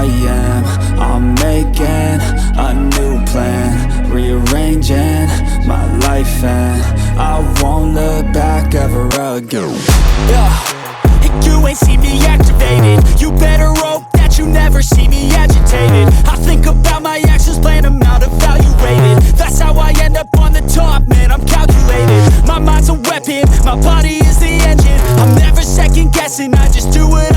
I am. I'm making a new plan, rearranging my life, and I won't look back ever again. You ain't see me activated. You better hope that you never see me agitated. I think about my actions, plan them out, evaluated. That's how I end up on the top, man, I'm calculated. My mind's a weapon, my body is the engine. I'm never second guessing, I just do what